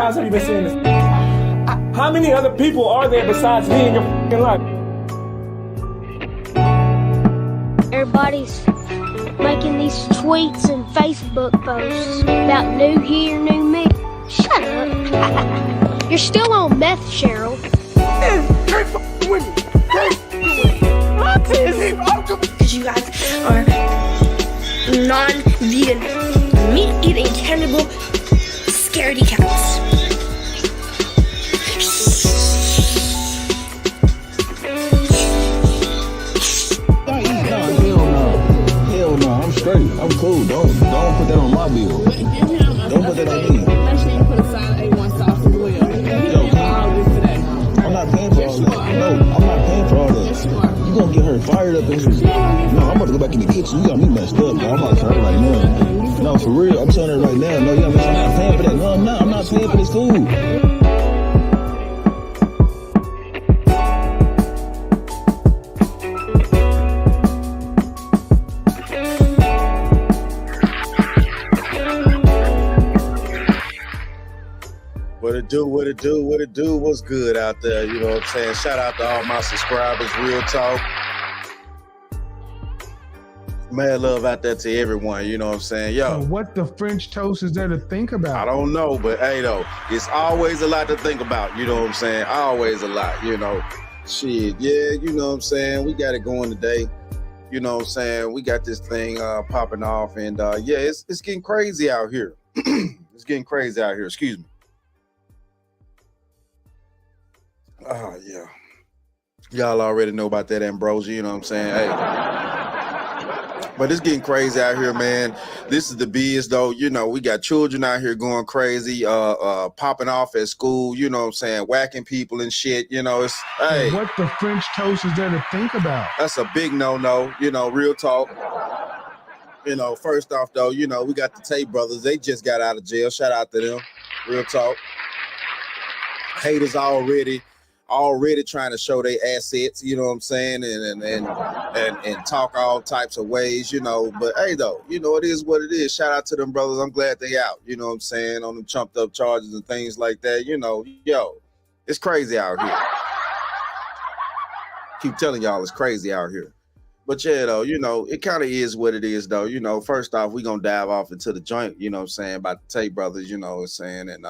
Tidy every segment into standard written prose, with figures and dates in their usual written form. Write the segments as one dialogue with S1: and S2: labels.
S1: times have you been saying this? How many other people are there besides me in your fucking life?
S2: Everybody's making these tweets and Facebook posts about new year, new me. Shut up. You're still on meth, Cheryl.
S1: Can't fucking with me.
S3: Because you guys are non-vegan, meat-eating, cannibal, scaredy cats.
S4: Hell no, I'm straight. I'm cool. Don't put that on my bill. Don't put that on me.
S5: Make sure you put a side A1 sauce as well.
S4: I'm not paying for all that. No, I'm not paying for all that. You gonna get her fired up in here. No, I'm about to go back in the kitchen. You got me messed up, bro. I'm about to tell her right now. No, for real. I'm telling her right now. No, I'm not paying for that. No, I'm not. I'm not paying for this food.
S6: What it do, what's good out there, you know what I'm saying? Shout out to all my subscribers, real talk. Mad love out there to everyone, you know what I'm saying? Yo.
S7: So what the French toast is there to think about?
S6: I don't know, but hey though, it's always a lot to think about, you know what I'm saying? Always a lot, you know. Shit, yeah, you know what I'm saying? We got it going today. You know what I'm saying? We got this thing popping off, and yeah, it's getting crazy out here. It's getting crazy out here, excuse me. Oh, yeah. Y'all already know about that ambrosia, you know what I'm saying? Hey. But it's getting crazy out here, man. This is the biz, though. You know, we got children out here going crazy, popping off at school, you know what I'm saying, whacking people and shit. You know, it's, hey.
S7: What the French toast is there to think about?
S6: That's a big no-no, you know, real talk. You know, first off, though, you know, we got the Tate brothers. They just got out of jail. Shout out to them. Real talk. Haters already trying to show their assets, you know what I'm saying, and talk all types of ways, you know. But hey, though, you know, it is what it is. Shout out to them brothers. I'm glad they out, you know what I'm saying, on them chumped up charges and things like that. You know, yo, it's crazy out here. Keep telling y'all it's crazy out here. But yeah, though, you know, it kind of is what it is, though. You know, first off, we gonna dive off into the joint, you know what I'm saying, about the Tate brothers, you know what I'm saying, and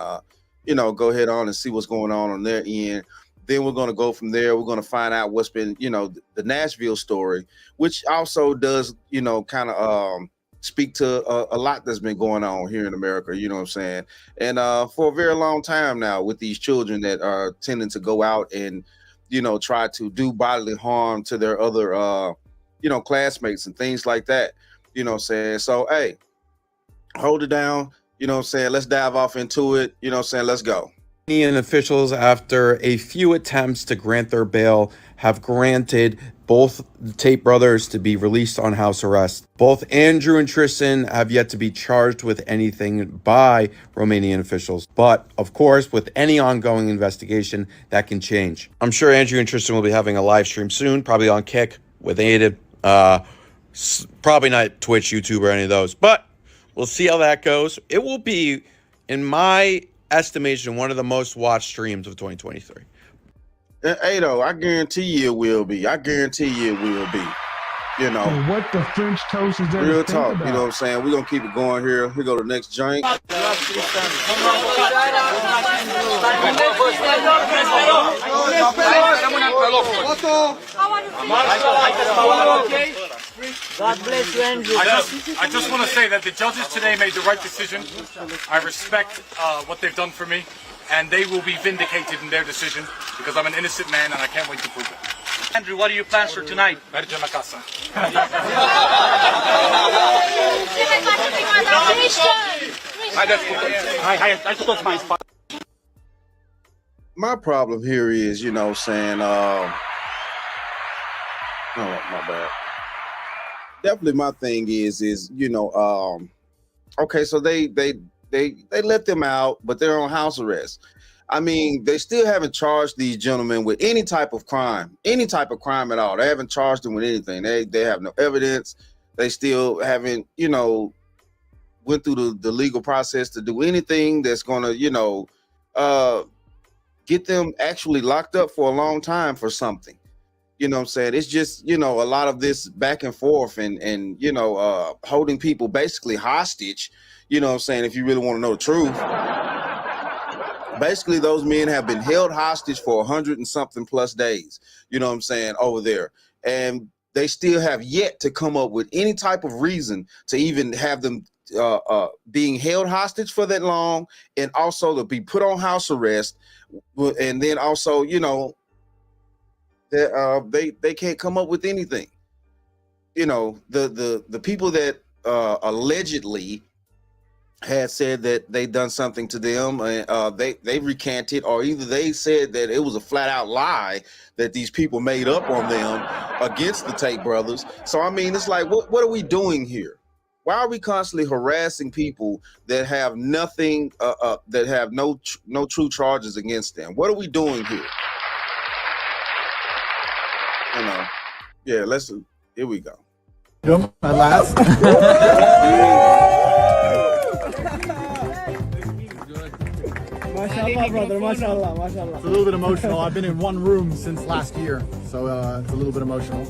S6: you know, go ahead on and see what's going on their end. Then we're going to go from there. We're going to find out what's been, you know, the Nashville story, which also does, you know, kind of speak to a lot that's been going on here in America, you know what I'm saying? And for a very long time now with these children that are tending to go out and, you know, try to do bodily harm to their other, you know, classmates and things like that, you know what I'm saying? So, hey, hold it down, you know what I'm saying? Let's dive off into it, you know what I'm saying? Let's go.
S8: Romanian officials, after a few attempts to grant their bail, have granted both the Tate brothers to be released on house arrest. Both Andrew and Tristan have yet to be charged with anything by Romanian officials. But, of course, with any ongoing investigation, that can change. I'm sure Andrew and Tristan will be having a live stream soon, probably on Kick with Tate. Probably not Twitch, YouTube, or any of those. But we'll see how that goes. It will be, in my estimation, one of the most watched streams of 2023.
S6: Hey, though, I guarantee you it will be. I guarantee you it will be. You know.
S7: So what the French toast is there
S6: real
S7: to
S6: talk,
S7: think about?
S6: you know what I'm saying? We're going to keep it going here. Here go the next joint.
S9: God bless you, Andrew. I just want to say that the judges today made the right decision. I respect what they've done for me, and they will be vindicated in their decision because I'm an innocent man and I can't wait to prove it.
S10: Andrew, what are your plans for tonight?
S9: Verge la casa.
S6: My problem here is, you know, saying, oh, my bad. Definitely my thing is, you know, okay, so they let them out, but they're on house arrest. I mean, they still haven't charged these gentlemen with any type of crime at all. They haven't charged them with anything. They have no evidence. They still haven't, you know, went through the legal process to do anything that's going to, you know, get them actually locked up for a long time for something. You know what I'm saying? It's just, a lot of this back and forth and holding people basically hostage. You know what I'm saying? If you really want to know the truth. Basically, those men have been held hostage for 100 and something plus days, you know what I'm saying, over there. And they still have yet to come up with any type of reason to even have them being held hostage for that long, and also to be put on house arrest. And then also, that they can't come up with anything. The people that allegedly had said that they done something to them, they recanted, or either they said that it was a flat out lie that these people made up on them against the Tate brothers. So I mean, it's like, what are we doing here? Why are we constantly harassing people that have nothing, that have no true charges against them? What are we doing here? Yeah, here we go.
S10: At last.
S5: Mashallah, brother, mashallah, mashallah.
S10: It's a little bit emotional. I've been in one room since last year, so it's a little bit emotional.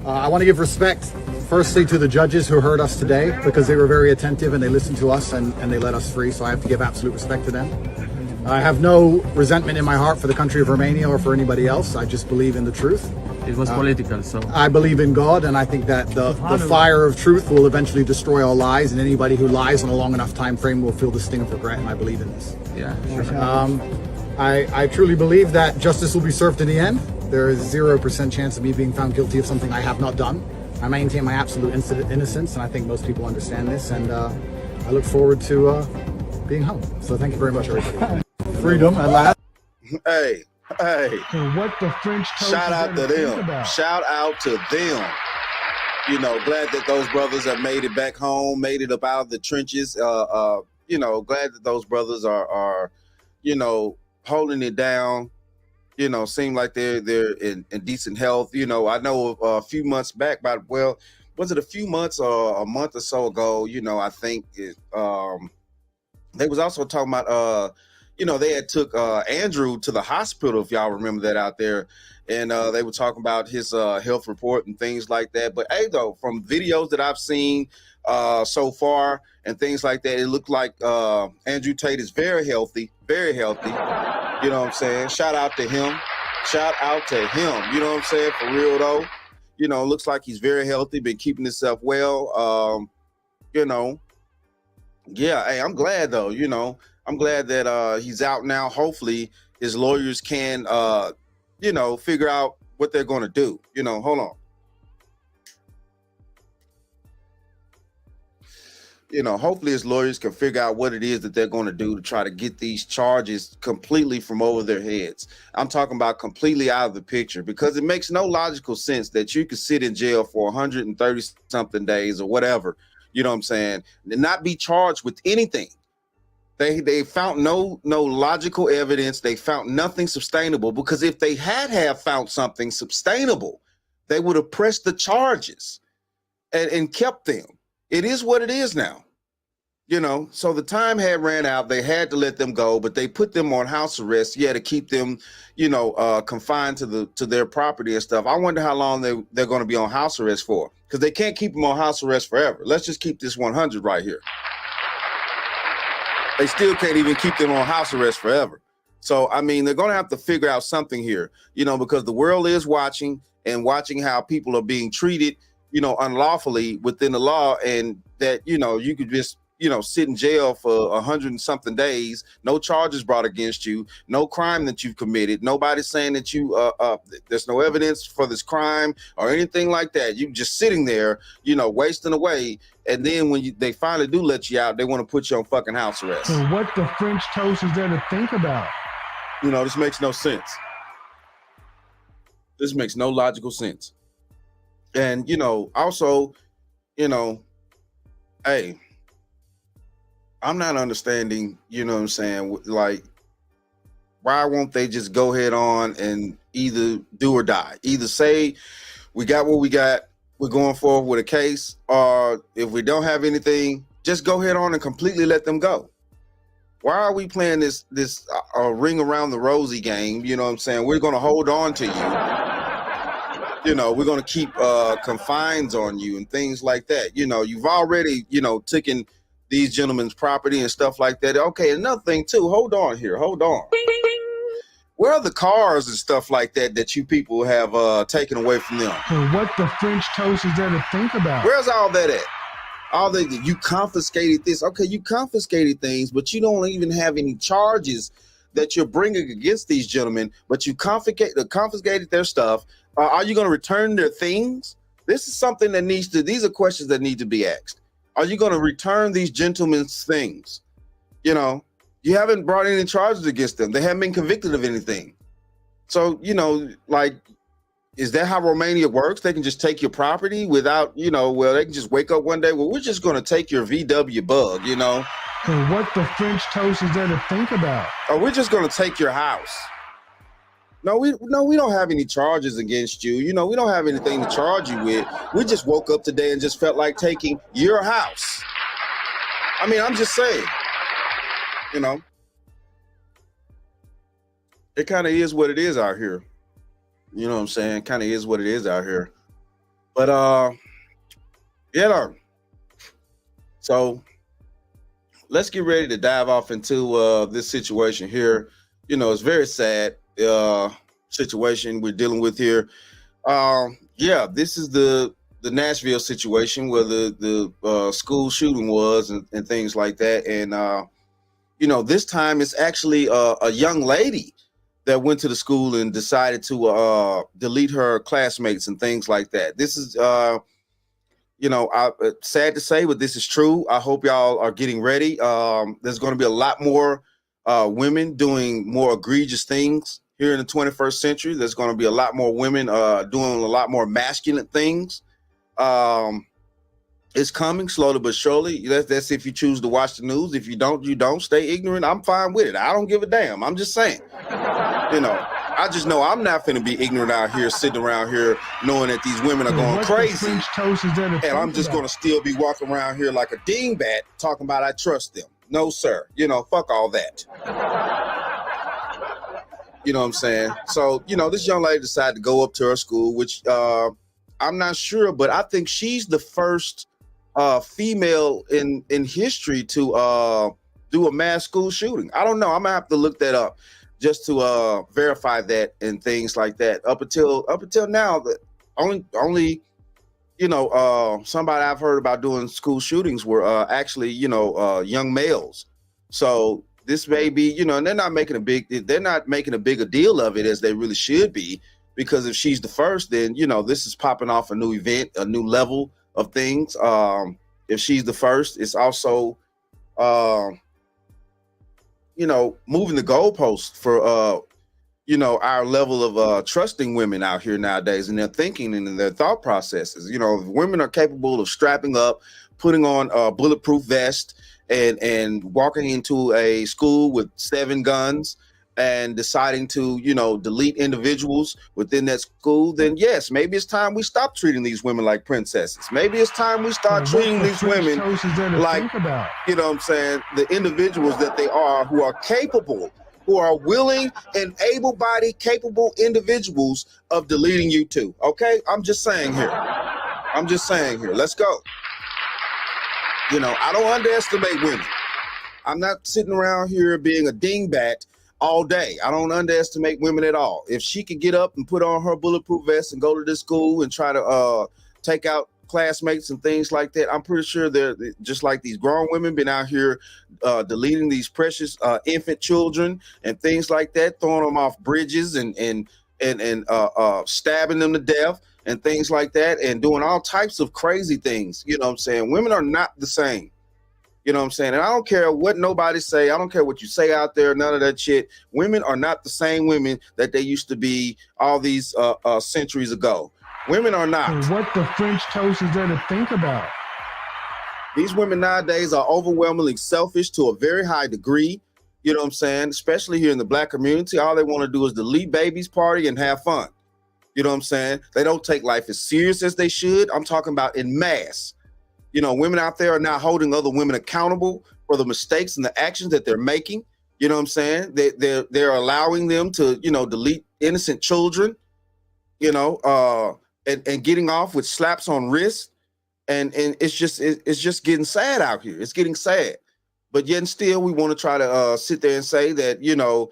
S10: I want to give respect, firstly, to the judges who heard us today, because they were very attentive and they listened to us and they let us free, so I have to give absolute respect to them. I have no resentment in my heart for the country of Romania or for anybody else. I just believe in the truth.
S11: It was political, so
S10: I believe in God, and I think that the fire of truth will eventually destroy all lies, and anybody who lies on a long enough time frame will feel the sting of regret, and I believe in this.
S11: Yeah, sure.
S10: I truly believe that justice will be served in the end. There is 0% chance of me being found guilty of something I have not done. I maintain my absolute innocence, and I think most people understand this, and I look forward to being home. So thank you very much, everybody. Freedom at last.
S6: Hey.
S7: And what the French toast
S6: Shout out to them.
S7: about?
S6: Shout out to them. Glad that those brothers have made it back home, made it up out of the trenches. Glad that those brothers are holding it down. Seem like they're in decent health. I know a few months back, was it a few months or a month or so ago? I think they was also talking about they had took Andrew to the hospital, if y'all remember that out there. And they were talking about his health report and things like that. But hey, though, from videos that I've seen so far and things like that, it looked like Andrew Tate is very healthy, very healthy. You know what I'm saying? Shout out to him. Shout out to him. You know what I'm saying? For real, though. Looks like he's very healthy, been keeping himself well. Yeah, hey, I'm glad, though, I'm glad that he's out now. Hopefully his lawyers can, figure out what they're going to do. Hold on. Hopefully his lawyers can figure out what it is that they're going to do to try to get these charges completely from over their heads. I'm talking about completely out of the picture, because it makes no logical sense that you could sit in jail for 130 something days or whatever, you know what I'm saying, and not be charged with anything. They found no logical evidence. They found nothing sustainable, because if they had found something sustainable, they would have pressed the charges and kept them. It is what it is now, so the time had ran out. They had to let them go, but they put them on house arrest, to keep them, confined to their property and stuff. I wonder how long they're going to be on house arrest for, because they can't keep them on house arrest forever. Let's just keep this 100 right here. They still can't even keep them on house arrest forever. So, I mean, they're going to have to figure out something here, because the world is watching how people are being treated, unlawfully within the law, and that, you could just, sit in jail for 100 and something days, no charges brought against you, no crime that you've committed, nobody's saying that you, there's no evidence for this crime or anything like that. You just sitting there, wasting away. And then when they finally do let you out, they want to put you on fucking house arrest.
S7: And what the French toast is there to think about?
S6: This makes no sense. This makes no logical sense. And, also, hey, I'm not understanding, what I'm saying? Like, why won't they just go ahead on and either do or die? Either say, we got what we got, we're going forward with a case, or if we don't have anything, just go ahead on and completely let them go. Why are we playing this ring around the rosy game? You know what I'm saying? We're going to hold on to you. You know, we're going to keep confines on you and things like that. You know, you've already, you know, taken these gentlemen's property and stuff like that. Okay, another thing too. Hold on here. Hold on. Where are the cars and stuff like that you people have taken away from them?
S7: And what the French toast is there to think about?
S6: Where's all that at? All that you confiscated this. Okay, you confiscated things, but you don't even have any charges that you're bringing against these gentlemen. But you confiscated their stuff. Are you going to return their things? This is something that needs to. These are questions that need to be asked. Are you going to return these gentlemen's things? You know, you haven't brought any charges against them. They haven't been convicted of anything. So, you know, like, is that how Romania works? They can just take your property without, you know, well, they can just wake up one day. Well, we're just going to take your VW bug, you know.
S7: And what the French toast is there to think about?
S6: Or we're just going to take your house. No, we don't have any charges against you. You know, we don't have anything to charge you with. We just woke up today and just felt like taking your house. I mean, I'm just saying, you know, it kind of is what it is out here. You know what I'm saying? Kind of is what it is out here. But yeah. So let's get ready to dive off into this situation here. You know, it's very sad situation we're dealing with here. Yeah, this is the Nashville situation where the school shooting was and things like that. And you know, this time it's actually a young lady that went to the school and decided to delete her classmates and things like that. This is, you know, sad to say, but this is true. I hope y'all are getting ready. There's going to be a lot more women doing more egregious things here in the 21st century. There's going to be a lot more women doing a lot more masculine things. It's coming slowly but surely. That's if you choose to watch the news. If you don't, you don't. Stay ignorant. I'm fine with it. I don't give a damn. I'm just saying. You know, I just know I'm not finna be ignorant out here, sitting around here, knowing that these women are going crazy. And I'm just gonna still be walking around here like a dingbat, talking about I trust them. No, sir. You know, fuck all that. You know what I'm saying? So, you know, this young lady decided to go up to her school, which I'm not sure, but I think she's the first female in history to do a mass school shooting. I don't know. I'm gonna have to look that up just to verify that and things like that. Up until now, the only you know somebody I've heard about doing school shootings were actually, you know, young males. So this may be, you know, and they're not making a bigger deal of it as they really should be, because if she's the first, then, you know, this is popping off a new event, a new level of things. If she's the first, it's also you know, moving the goalposts for, you know, our level of trusting women out here nowadays and their thinking and their thought processes. You know, women are capable of strapping up, putting on a bulletproof vest and walking into a school with 7 guns and deciding to, you know, delete individuals within that school, then yes, maybe it's time we stop treating these women like princesses. Maybe it's time we start treating these women like, you know what I'm saying, the individuals that they are, who are capable, who are willing and able-bodied, capable individuals of deleting you too. Okay? I'm just saying here. Let's go. You know, I don't underestimate women. I'm not sitting around here being a dingbat all day. I don't underestimate women at all. If she could get up and put on her bulletproof vest and go to this school and try to take out classmates and things like that, I'm pretty sure they're just like these grown women been out here deleting these precious infant children and things like that, throwing them off bridges and stabbing them to death and things like that, and doing all types of crazy things. You know what I'm saying? Women are not the same. You know what I'm saying? And I don't care what nobody say. I don't care what you say out there. None of that shit. Women are not the same women that they used to be all these centuries ago. Women are not.
S7: And what the French toast is there to think about?
S6: These women nowadays are overwhelmingly selfish to a very high degree. You know what I'm saying? Especially here in the Black community, all they want to do is delete babies, party, and have fun. You know what I'm saying? They don't take life as serious as they should. I'm talking about en masse. You know, women out there are not holding other women accountable for the mistakes and the actions that they're making. You know what I'm saying? They're allowing them to, you know, delete innocent children, you know, and getting off with slaps on wrists. And it's just getting sad out here. It's getting sad. But yet and still, we want to try to sit there and say that, you know,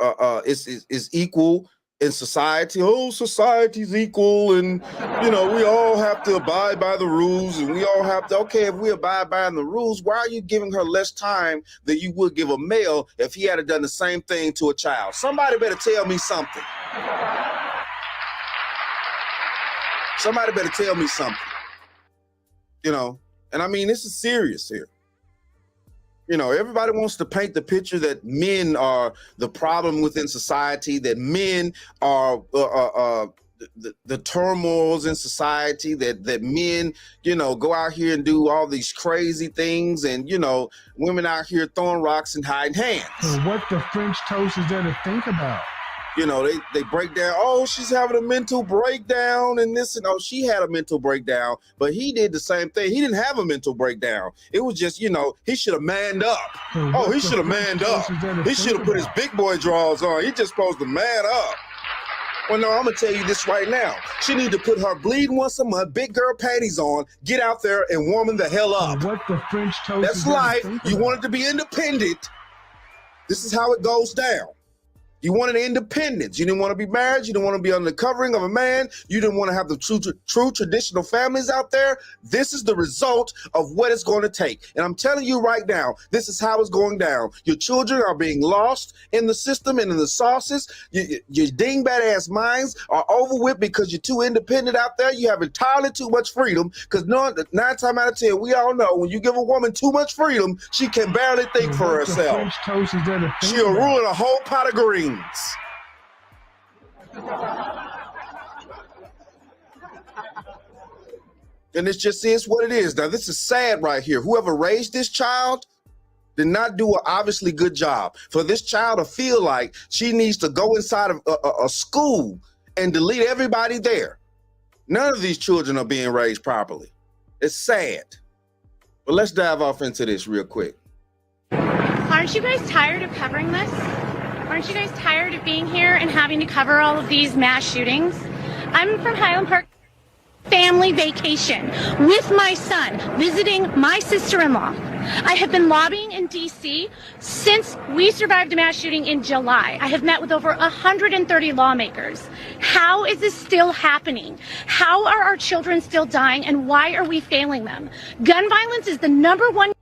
S6: it's equal in society. Oh, society's equal, and you know, we all have to abide by the rules, and we all have to. Okay, if we abide by the rules, why are you giving her less time than you would give a male if he had done the same thing to a child? Somebody better tell me something. Somebody better tell me something. You know, and I mean, this is serious here. You know, everybody wants to paint the picture that men are the problem within society, that men are the turmoils in society, that men, you know, go out here and do all these crazy things, and, you know, women out here throwing rocks and hiding hands.
S7: And what the French toast is there to think about?
S6: You know, they break down, oh, she's having a mental breakdown and this, and oh, she had a mental breakdown, but he did the same thing. He didn't have a mental breakdown. It was just, you know, he should have manned up. Oh, he should have manned up. He should have put his big boy drawers on. He just supposed to man up. Well, no, I'm going to tell you this right now. She need to put her bleed once a month, big girl panties on, get out there and warming the hell up.
S7: What the French toast
S6: That's life. You wanted to be independent. This is how it goes down. You wanted independence. You didn't want to be married. You didn't want to be under the covering of a man. You didn't want to have the true traditional families out there. This is the result of what it's going to take. And I'm telling you right now, this is how it's going down. Your children are being lost in the system and in the sauces. Your dingbat-ass minds are over with because you're too independent out there. You have entirely too much freedom, because 9 times out of 10, we all know when you give a woman too much freedom, she can barely think for herself.
S7: French toast is there to think
S6: She'll
S7: about?
S6: ruin a whole pot of greens. And it just is what it is. Now, this is sad right here. Whoever raised this child did not do an obviously good job. For this child to feel like she needs to go inside of a school and delete everybody there. None of these children are being raised properly. It's sad. But let's dive off into this real quick.
S11: Aren't you guys tired of covering this? Aren't you guys tired of being here and having to cover all of these mass shootings? I'm from Highland Park, family vacation with my son, visiting my sister-in-law. I have been lobbying in D.C. since we survived a mass shooting in July. I have met with over 130 lawmakers. How is this still happening? How are our children still dying, and why are we failing them? Gun violence is the #1.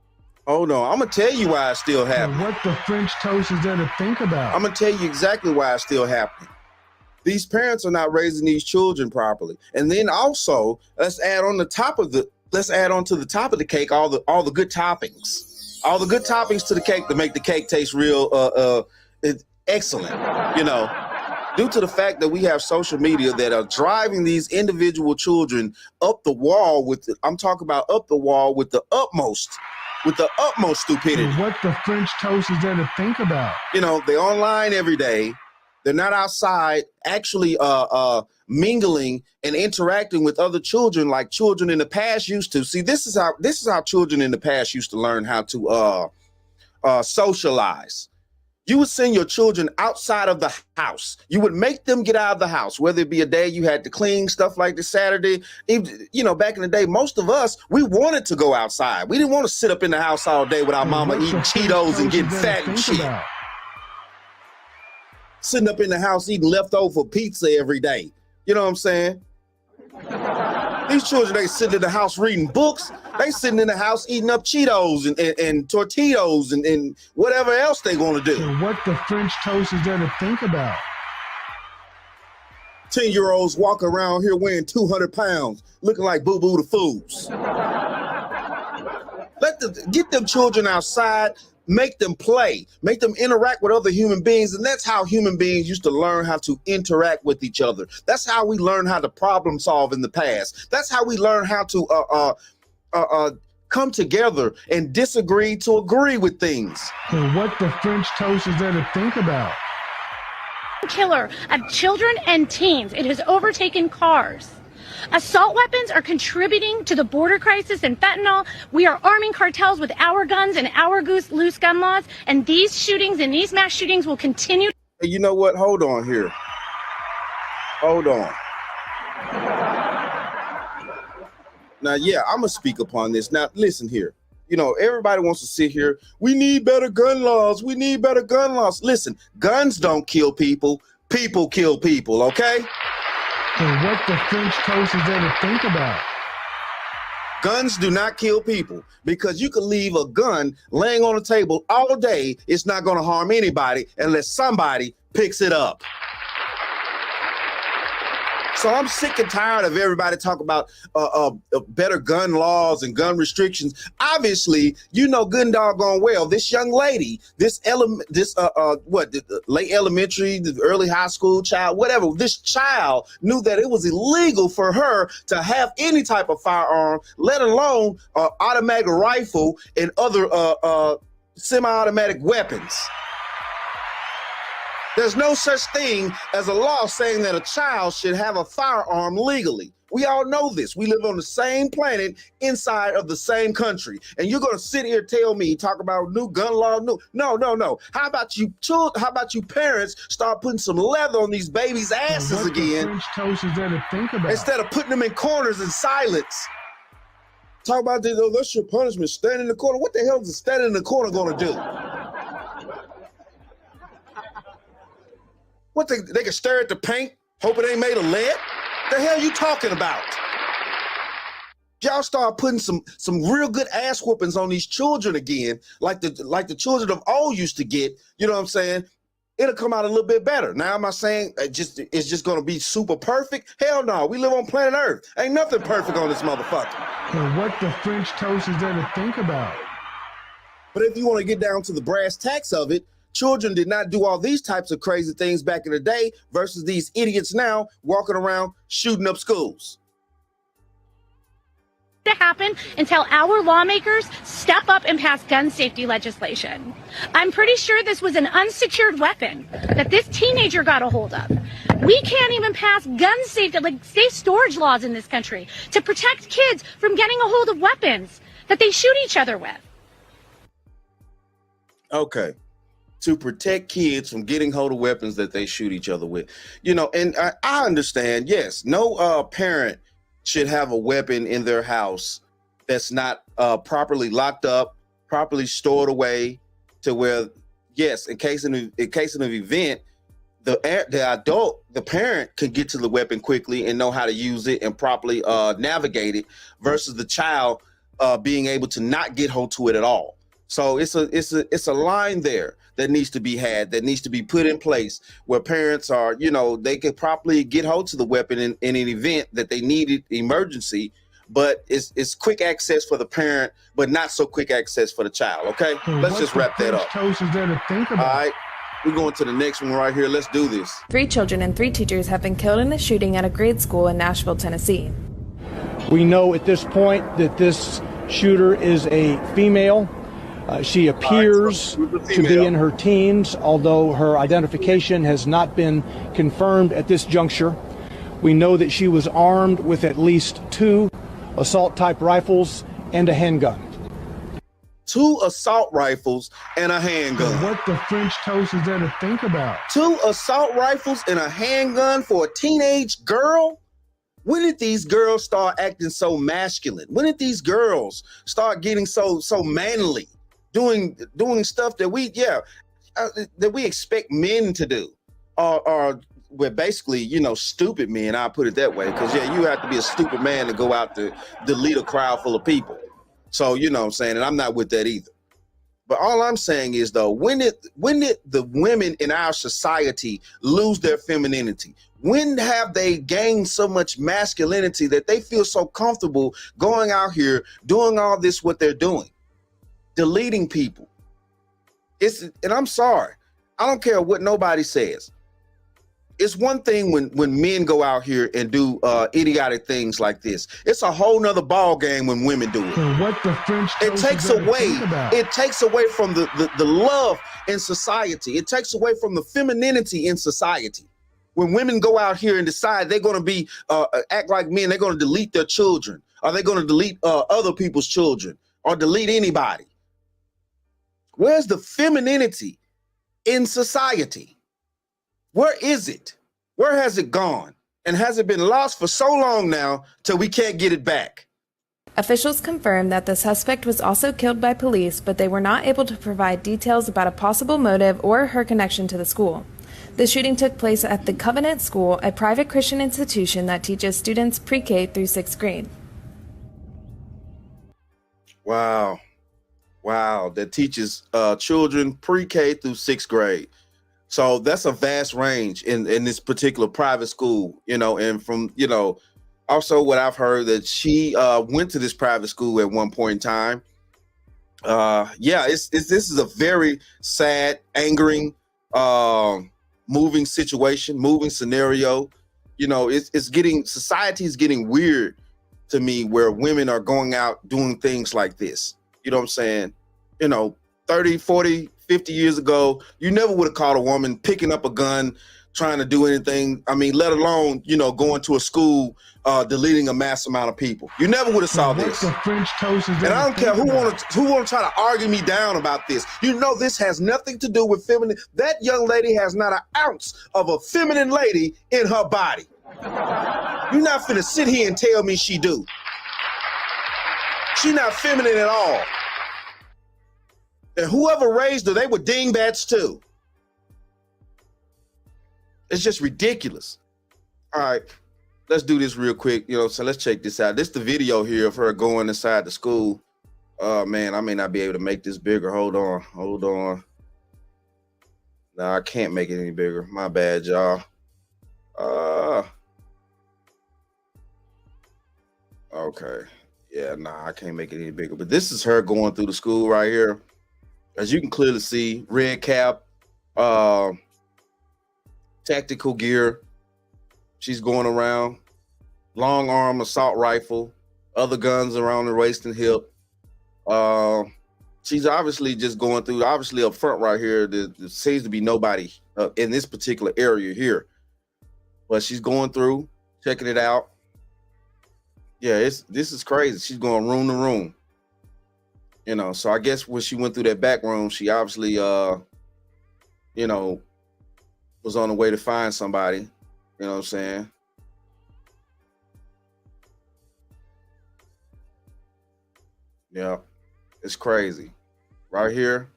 S6: Oh no, I'm gonna tell you why it's still happening.
S7: What the French toast is there to think about?
S6: I'm gonna tell you exactly why it's still happening. These parents are not raising these children properly. And then also, let's add on to the top of the cake all the good toppings. All the good toppings to the cake to make the cake taste real excellent, you know. Due to the fact that we have social media that are driving these individual children up the wall with the utmost stupidity.
S7: What the French toast is there to think about?
S6: You know, they're online every day. They're not outside actually mingling and interacting with other children like children in the past used to. See, this is how children in the past used to learn how to socialize. You would send your children outside of the house. You would make them get out of the house, whether it be a day you had to clean, stuff like this Saturday. You know, back in the day, most of us, we wanted to go outside. We didn't want to sit up in the house all day with our mama eating Cheetos and getting fat and shit. Sitting up in the house eating leftover pizza every day. You know what I'm saying? These children, they sitting in the house reading books. They sitting in the house eating up Cheetos and tortillas and whatever else they want to do.
S7: And what the French toast is there to think about?
S6: 10-year-olds walking around here weighing 200 pounds, looking like Boo-Boo the Fools. Get them children outside, make them play, make them interact with other human beings. And that's how human beings used to learn how to interact with each other. That's how we learned how to problem solve in the past. That's how we learn how to come together and disagree to agree with things.
S7: And what the French toast is there to think about?
S11: Killer of children and teens. It has overtaken cars. Assault weapons are contributing to the border crisis and fentanyl. We are arming cartels with our guns and our loose gun laws, and these shootings and these mass shootings will continue.
S6: Hey, you know what? Hold on here. Hold on. Now, yeah, I'm going to speak upon this. Now, listen here. You know, everybody wants to sit here. We need better gun laws. We need better gun laws. Listen, guns don't kill people. People kill people, okay?
S7: And what the French toast is there to think about?
S6: Guns do not kill people, because you can leave a gun laying on the table all day. It's not going to harm anybody unless somebody picks it up. So I'm sick and tired of everybody talking about better gun laws and gun restrictions. Obviously, you know good and doggone well, this young lady, the late elementary, the early high school child, whatever, this child knew that it was illegal for her to have any type of firearm, let alone automatic rifle and other semi-automatic weapons. There's no such thing as a law saying that a child should have a firearm legally. We all know this. We live on the same planet inside of the same country. And you're going to sit here and tell me, talk about new gun law? No. How about you parents start putting some leather on these babies' asses again?
S7: French toast is there to think about?
S6: Instead of putting them in corners in silence. Talk about this, that's your punishment, stand in the corner. What the hell is standing in the corner going to do? What, they can stare at the paint, hope it ain't made of lead? The hell you talking about? Y'all start putting some real good ass whoopings on these children again, like the children of old used to get. You know what I'm saying? It'll come out a little bit better. Now, am I saying it's just gonna be super perfect? Hell no. We live on planet Earth. Ain't nothing perfect on this motherfucker.
S7: And what the French toast is there to think about?
S6: But if you want to get down to the brass tacks of it, children did not do all these types of crazy things back in the day versus these idiots now walking around shooting up schools.
S11: To happen until our lawmakers step up and pass gun safety legislation. I'm pretty sure this was an unsecured weapon that this teenager got a hold of. We can't even pass gun safety, like safe storage laws in this country to protect kids from getting a hold of weapons that they shoot each other with.
S6: Okay. To protect kids from getting hold of weapons that they shoot each other with. You know, and I understand, yes, no parent should have a weapon in their house that's not properly locked up, properly stored away to where, yes, in case of an event, the parent can get to the weapon quickly and know how to use it and properly navigate it versus the child being able to not get hold to it at all. So it's a line there that needs to be had, that needs to be put in place where parents are, you know, they can properly get hold to the weapon in an event that they needed emergency, but it's quick access for the parent, but not so quick access for the child. Okay, let's just wrap that up.
S7: Toast is there to think about?
S6: All right, we're going to the next one right here. Let's do this.
S12: 3 children and 3 teachers have been killed in a shooting at a grade school in Nashville, Tennessee.
S5: We know at this point that this shooter is a female. She appears to be in her teens, although her identification has not been confirmed at this juncture. We know that she was armed with at least 2 assault-type rifles and a handgun.
S6: 2 assault rifles and a handgun.
S7: What the French toast is there to think about?
S6: 2 assault rifles and a handgun for a teenage girl? When did these girls start acting so masculine? When did these girls start getting so manly? Doing stuff that we expect men to do, or we're basically, you know, stupid men. I'll put it that way, because you have to be a stupid man to go out to lead a crowd full of people. So you know what I'm saying, and I'm not with that either. But all I'm saying is though, when did the women in our society lose their femininity? When have they gained so much masculinity that they feel so comfortable going out here doing all this what they're doing? Deleting people. And I'm sorry, I don't care what nobody says. It's one thing when men go out here and do idiotic things like this. It's a whole nother ball game when women do it.
S7: And what the French
S6: it takes away from the love in society. It takes away from the femininity in society. When women go out here and decide they're going to be act like men, they're going to delete their children. Are they going to delete other people's children or delete anybody? Where's the femininity in society? Where is it? Where has it gone? And has it been lost for so long now till we can't get it back?
S12: Officials confirmed that the suspect was also killed by police, but they were not able to provide details about a possible motive or her connection to the school. The shooting took place at the Covenant School, a private Christian institution that teaches students pre-K through 6th grade.
S6: Wow. Wow. That teaches children pre-K through 6th grade. So that's a vast range in this particular private school, you know, and from, you know, also what I've heard that she went to this private school at one point in time. Yeah, this is a very sad, angering, moving situation, moving scenario. You know, society is getting weird to me, where women are going out doing things like this. You know what I'm saying? You know, 30, 40, 50 years ago, you never would have caught a woman picking up a gun, trying to do anything. I mean, let alone, you know, going to a school, deleting a mass amount of people. You never would have saw this.
S7: The French toast is
S6: and I don't care who want to try to argue me down about this. You know, this has nothing to do with feminine. That young lady has not an ounce of a feminine lady in her body. You're not finna sit here and tell me she do. She not feminine at all. And whoever raised her, they were dingbats too. It's just ridiculous. All right, let's do this real quick. You know, so let's check this out. This is the video here of her going inside the school. Man, I may not be able to make this bigger. Hold on. No, I can't make it any bigger. My bad, y'all. Okay. Yeah, nah, I can't make it any bigger. But this is her going through the school right here. As you can clearly see, red cap, tactical gear. She's going around, long arm assault rifle, other guns around the waist and hip. She's obviously just going through, obviously up front right here, there seems to be nobody in this particular area here. But she's going through, checking it out. Yeah, this is crazy. She's going room to room. You know, so I guess when she went through that back room, she obviously, you know, was on the way to find somebody. You know what I'm saying? Yeah, it's crazy. Right here,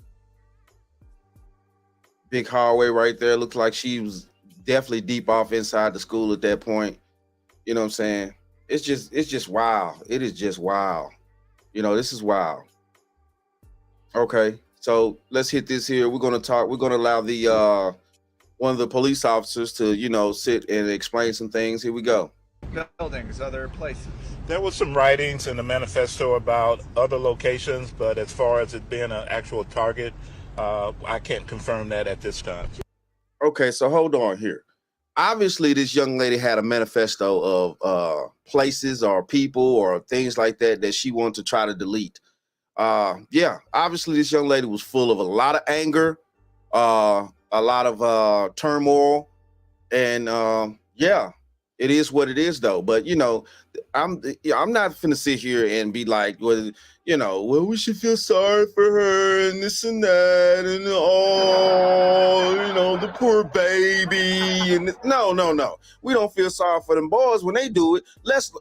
S6: big hallway right there. Looks like she was definitely deep off inside the school at that point. You know what I'm saying? It's just wild. It is just wild. You know, this is wild. Okay, so let's hit this here. We're gonna allow the one of the police officers to, you know, sit and explain some things. Here we go.
S13: Buildings, other places.
S14: There was some writings in the manifesto about other locations, but as far as it being an actual target, I can't confirm that at this time.
S6: Okay, so hold on here. Obviously, this young lady had a manifesto of places or people or things like that she wanted to try to delete. Yeah, obviously this young lady was full of a lot of anger, a lot of turmoil, and yeah, it is what it is though. But you know, I'm not finna sit here and be like, well, you know, well, we should feel sorry for her and this and that and oh, you know, the poor baby and no, we don't feel sorry for them boys when they do it. Let's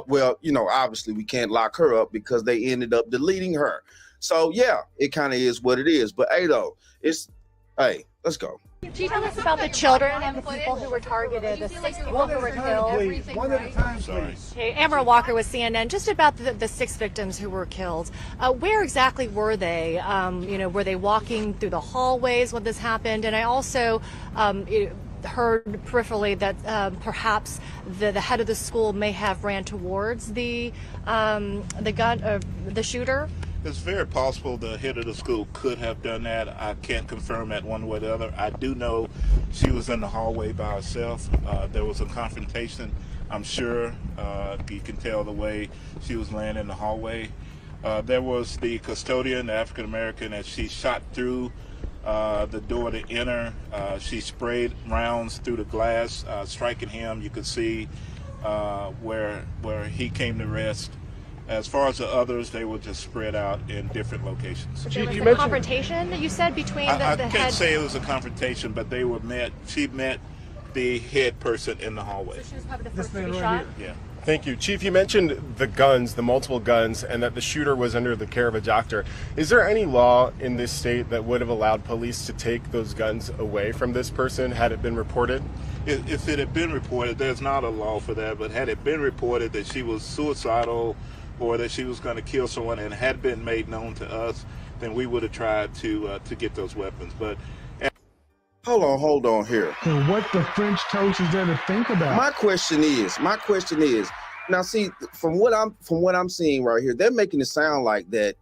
S6: well, you know, obviously we can't lock her up because they ended up deleting her. So yeah, it kind of is what it is. But hey, though, hey, let's go.
S15: Can you tell us about the children and the people who were targeted, the 6 people who were killed?
S7: One at a time, please.
S15: Okay, Amber Walker with CNN. Just about the 6 victims who were killed. Where exactly were they? You know, were they walking through the hallways when this happened? And I also heard peripherally that perhaps the head of the school may have ran towards the shooter.
S14: It's very possible the head of the school could have done that. I can't confirm that one way or the other. I do know she was in the hallway by herself. There was a confrontation, I'm sure. You can tell the way she was laying in the hallway. There was the custodian, the African-American, that she shot through the door to enter. She sprayed rounds through the glass, striking him. You could see where he came to rest. As far as the others, they were just spread out in different locations.
S15: There was a confrontation that you said between the
S14: I
S15: head.
S14: can't say it was a confrontation, but they were met. She met the head person in the hallway.
S15: So she was probably the first to be shot?
S14: Yeah.
S16: Thank you. Chief, you mentioned the guns, the multiple guns, and that the shooter was under the care of a doctor. Is there any law in this state that would have allowed police to take those guns away from this person had it been reported?
S14: If it had been reported, there's not a law for that, but had it been reported that she was suicidal or that she was going to kill someone and had been made known to us, then we would have tried to get those weapons. But
S6: Hold on here.
S7: And what the French toast is there to think about?
S6: My question is, now see, from what I'm seeing right here, they're making it sound like that,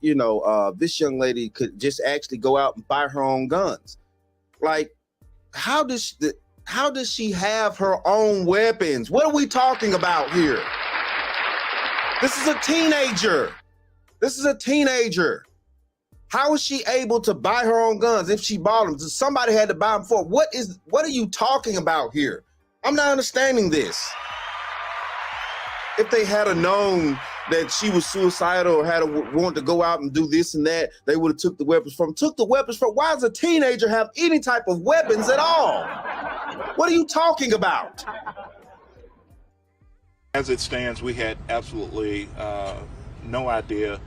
S6: this young lady could just actually go out and buy her own guns. Like, how does she have her own weapons? What are we talking about here? This is a teenager. How is she able to buy her own guns if she bought them? Somebody had to buy them for. What are you talking about here? I'm not understanding this. If they had known that she was suicidal or had wanted to go out and do this and that, they would have took the weapons from. Why does a teenager have any type of weapons at all? What are you talking about?
S14: as it stands, we had absolutely no idea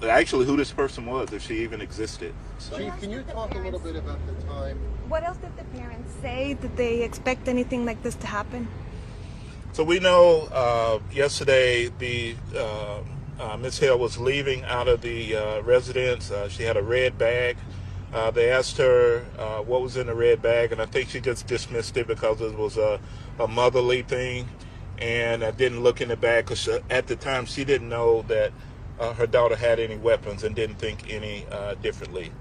S14: actually who this person was, if she even existed. So.
S17: Chief, can you talk a little bit about the time?
S18: What else did the parents say? Did they expect anything like this to happen?
S14: So we know yesterday the Ms. Hale was leaving out of the residence. She had a red bag. They asked her what was in the red bag, and I think she just dismissed it because it was a motherly thing, and I didn't look in the bag because at the time she didn't know that her daughter had any weapons and didn't think any differently.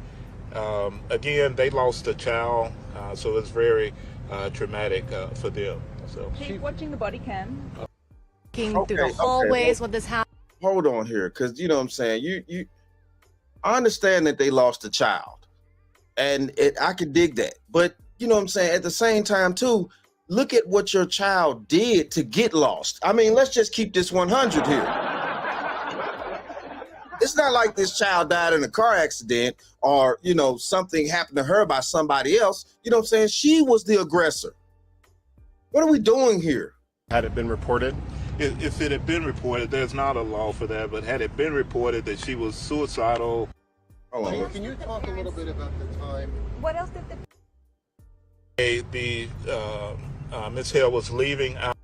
S14: Again, they lost a child, so it's very traumatic for them. So
S19: keep watching the body cam.
S15: Through the hallways when this happened.
S6: Hold on here, because you know what I'm saying. I understand that they lost a child, and I could dig that. But you know what I'm saying. At the same time, too, look at what your child did to get lost. I mean, let's just keep this 100 here. It's not like this child died in a car accident or, you know, something happened to her by somebody else. You know what I'm saying? She was the aggressor. What are we doing here?
S16: Had it been reported?
S14: If it had been reported, there's not a law for that, but had it been reported that she was suicidal.
S17: Chief, can you talk a little bit about the time?
S18: What else did
S14: the Ms. Hale was leaving out,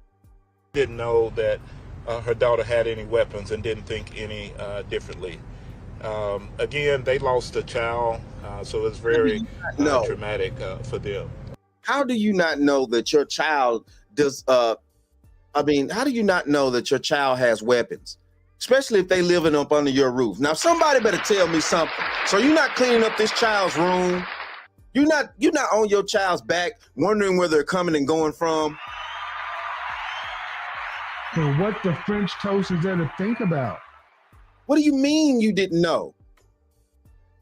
S14: didn't know that her daughter had any weapons and didn't think any differently. Again, they lost a child, so it's very traumatic for them.
S6: How do you not know that your child does, how do you not know that your child has weapons? Especially if they living up under your roof. Now, somebody better tell me something. So you're not cleaning up this child's room. You're not on your child's back wondering where they're coming and going from.
S7: And what the French toast is there to think about?
S6: What do you mean you didn't know?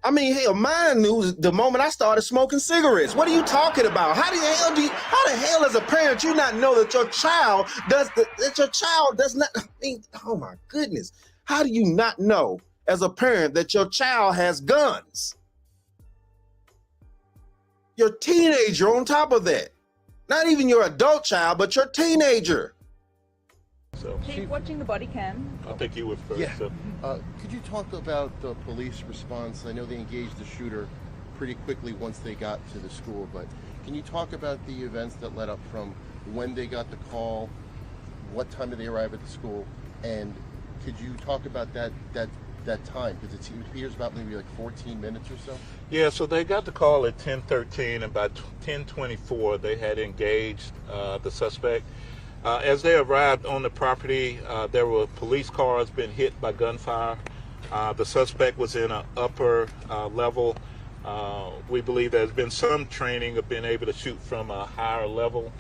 S6: I mean, hell, mine knew the moment I started smoking cigarettes. What are you talking about? How the hell as a parent you not know that your child does not, I mean, oh my goodness. How do you not know as a parent that your child has guns? Your teenager on top of that. Not even your adult child, but your teenager.
S14: So
S19: keep watching the body cam.
S14: I think you would first.
S17: Yeah.
S14: So.
S17: Could you talk about the police response? I know they engaged the shooter pretty quickly once they got to the school, but can you talk about the events that led up from when they got the call, what time did they arrive at the school, and could you talk about that time? Because it appears about maybe like 14 minutes or so.
S14: Yeah, so they got the call at 10:13, and by 10:24 they had engaged the suspect. As they arrived on the property, there were police cars being hit by gunfire. The suspect was in an upper level. We believe there's been some training of being able to shoot from a higher level.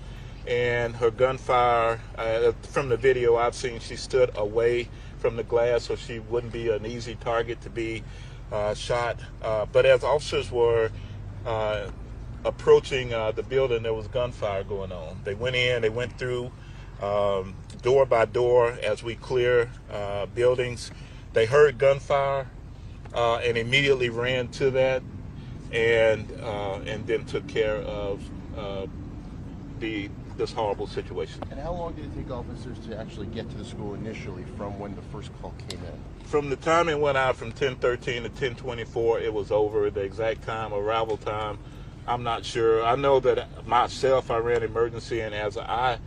S14: And her gunfire, from the video I've seen, she stood away from the glass so she wouldn't be an easy target to be shot. But as officers were approaching the building, there was gunfire going on. They went in, they went through door by door as we clear buildings. They heard gunfire and immediately ran to that, and then took care of this horrible situation.
S17: And how long did it take officers to actually get to the school initially from when the first call came in?
S14: From the time it went out, from 10:13 to 10:24, it was over. The exact time, arrival time, I'm not sure. I know that myself, I ran emergency, and as I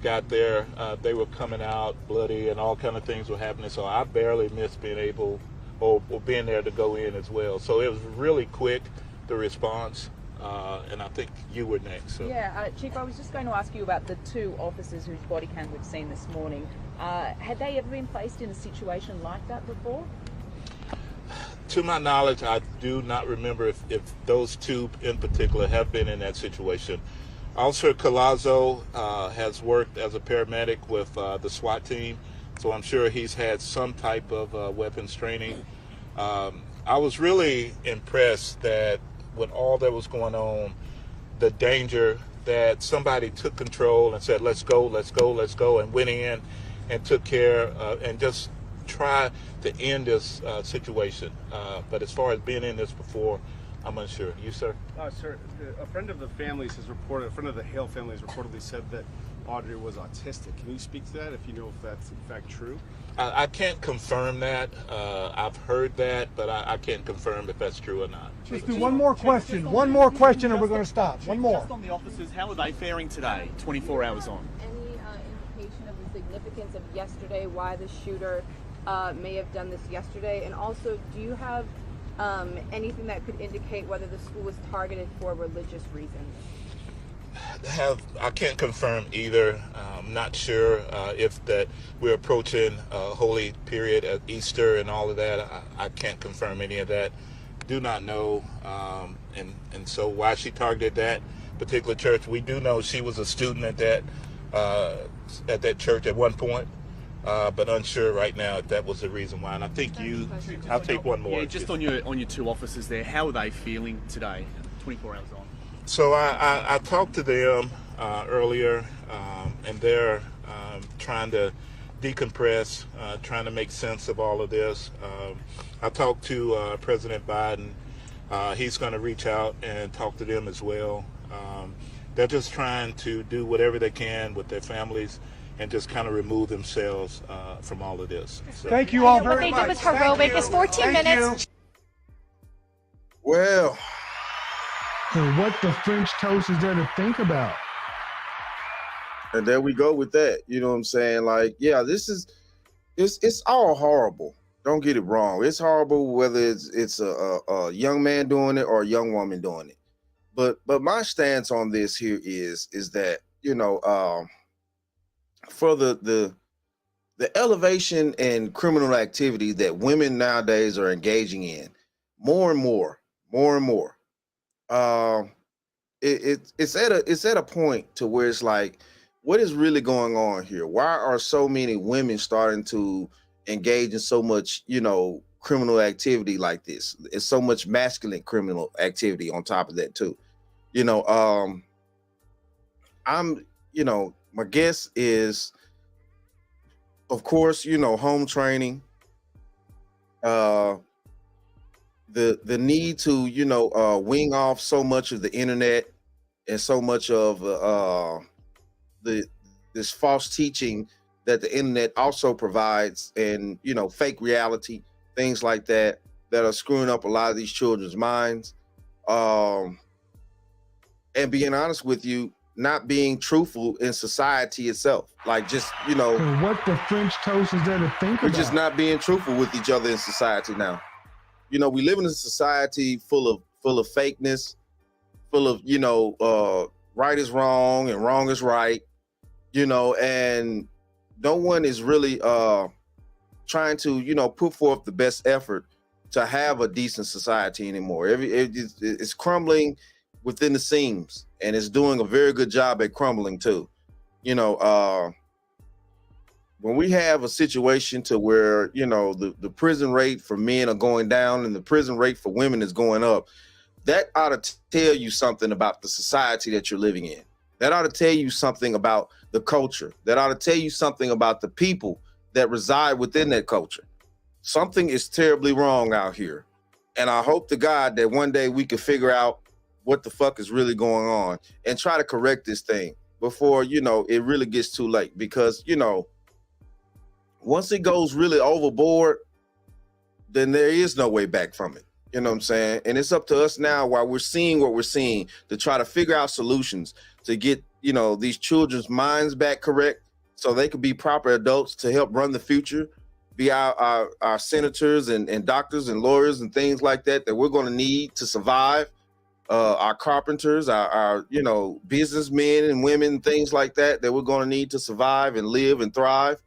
S14: got there, they were coming out bloody and all kind of things were happening. So I barely missed being able or being there to go in as well. So it was really quick, the response. And I think you were next. So.
S19: Yeah, Chief, I was just going to ask you about the two officers whose body cam we've seen this morning. Had they ever been placed in a situation like that before?
S14: To my knowledge, I do not remember if those two in particular have been in that situation. Officer Collazo has worked as a paramedic with the SWAT team, so I'm sure he's had some type of weapons training. I was really impressed that with all that was going on, the danger, that somebody took control and said, let's go, and went in and took care and just try to end this situation. But as far as being in this before, I'm unsure. You, sir?
S20: Sir, a friend of the families has reported, a friend of the Hale family has reportedly said that Audrey was autistic. Can you speak to that, if you know if that's in fact true?
S14: I can't confirm that. I've heard that, but I can't confirm if that's true or not.
S5: Just do one more question. One more question and we're going to stop. One more.
S21: Just on the officers, how are they faring today, 24 hours on?
S22: Any indication of the significance of yesterday, why the shooter may have done this yesterday? And also, do you have anything that could indicate whether the school was targeted for religious reasons?
S14: I can't confirm either. I'm not sure if that we're approaching a holy period at Easter and all of that. I can't confirm any of that. Do not know. And so why she targeted that particular church, we do know she was a student at that church at one point. But unsure right now if that was the reason why. And I think I'll take one more.
S21: Yeah, just on your two officers there, how are they feeling today, 24 hours on?
S14: So I talked to them earlier, and they're trying to decompress, trying to make sense of all of this. I talked to President Biden. He's going to reach out and talk to them as well. They're just trying to do whatever they can with their families and just kind of remove themselves from all of this. So.
S5: Thank you all very much.
S11: What they did was heroic. It's 14 minutes.
S6: Well,
S7: and what the French toast is there to think about?
S6: And there we go with that. You know what I'm saying? Like, yeah, it's all horrible. Don't get it wrong. It's horrible whether it's a young man doing it or a young woman doing it. But my stance on this here is that, you know, for the elevation and criminal activity that women nowadays are engaging in, more and more. It's at a point to where it's like, what is really going on here? Why are so many women starting to engage in so much, you know, criminal activity like this? It's so much masculine criminal activity on top of that too. You know, my guess is, of course, you know, home training, the need to, you know, wing off so much of the internet and so much of this false teaching that the internet also provides, and, you know, fake reality, things like that are screwing up a lot of these children's minds. And being honest with you, not being truthful in society itself. Like, just, you know,
S7: and what the French toast is there to think about?
S6: We're just not being truthful with each other in society now. You know, we live in a society full of fakeness, full of, you know, right is wrong and wrong is right, you know, and no one is really trying to, you know, put forth the best effort to have a decent society anymore. It's crumbling within the seams, and it's doing a very good job at crumbling too. You know, when we have a situation to where, you know, the prison rate for men are going down and the prison rate for women is going up, that ought to tell you something about the society that you're living in. That ought to tell you something about the culture. That ought to tell you something about the people that reside within that culture. Something is terribly wrong out here. And I hope to God that one day we can figure out what the fuck is really going on and try to correct this thing before, you know, it really gets too late. Because, you know, once it goes really overboard, then there is no way back from it. You know what I'm saying? And it's up to us now, while we're seeing what we're seeing, to try to figure out solutions to get, you know, these children's minds back correct so they could be proper adults to help run the future, be our senators and doctors and lawyers and things like that we're going to need to survive, our carpenters, our you know, businessmen and women, things like that we're going to need to survive and live and thrive.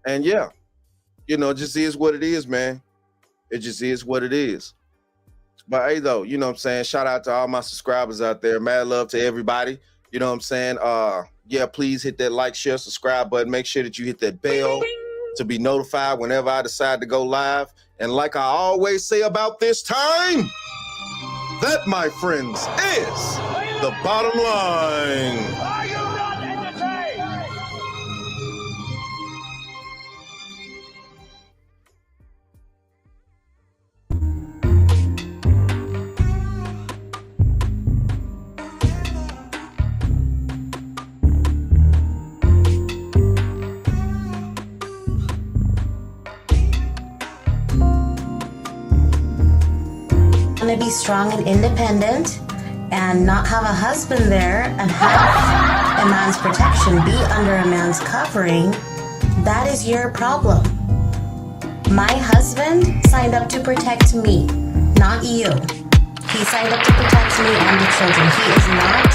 S6: And yeah, you know, it just is what it is, man. It just is what it is. But hey, though, you know what I'm saying? Shout out to all my subscribers out there. Mad love to everybody. You know what I'm saying? Yeah, please hit that like, share, subscribe button. Make sure that you hit that bell to be notified whenever I decide to go live. And like I always say about this time, that, my friends, is the bottom line.
S1: To be strong and independent and not have a husband there and have a man's protection, be under a man's covering, that is your problem. My husband signed up to protect me, not you. He signed up to protect me and the children. He is not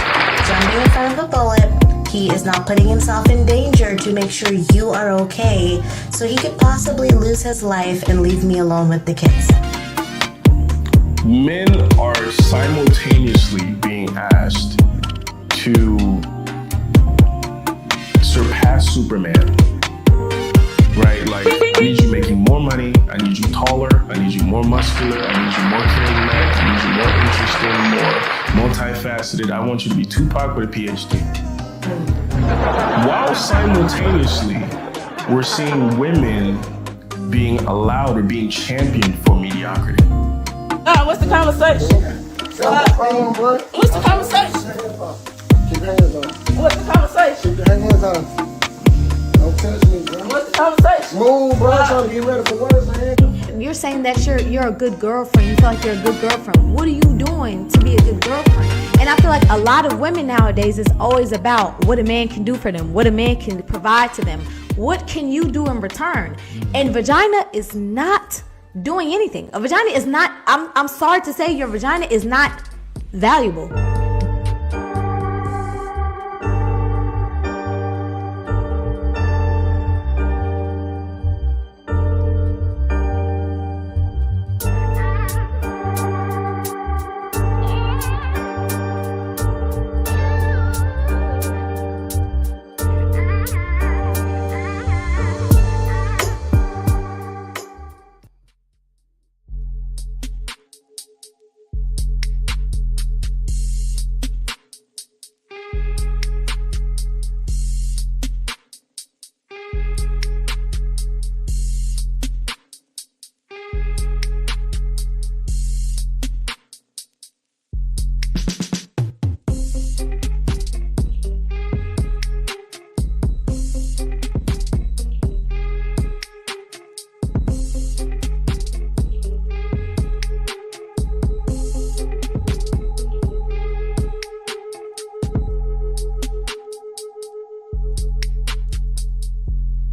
S1: jumping in front of a bullet. He is not putting himself in danger to make sure you are okay, so he could possibly lose his life and leave me alone with the kids.
S2: Men are simultaneously being asked to surpass Superman, right? Like, I need you making more money, I need you taller, I need you more muscular, I need you more charismatic, I need you more interesting, more multifaceted. I want you to be Tupac with a PhD. While simultaneously, we're seeing women being allowed or being championed for mediocrity.
S23: What's the conversation? What's the conversation?
S24: Keep your hands on.
S23: What's the conversation?
S24: Keep your hands on. Don't touch me, bro.
S23: What's the conversation?
S24: Move, bro. I'm trying to get ready for work, man.
S25: You're saying that you're a good girlfriend. You feel like you're a good girlfriend. What are you doing to be a good girlfriend? And I feel like a lot of women nowadays is always about what a man can do for them, what a man can provide to them. What can you do in return? And vagina is not doing anything. A vagina is not, I'm sorry to say, your vagina is not valuable.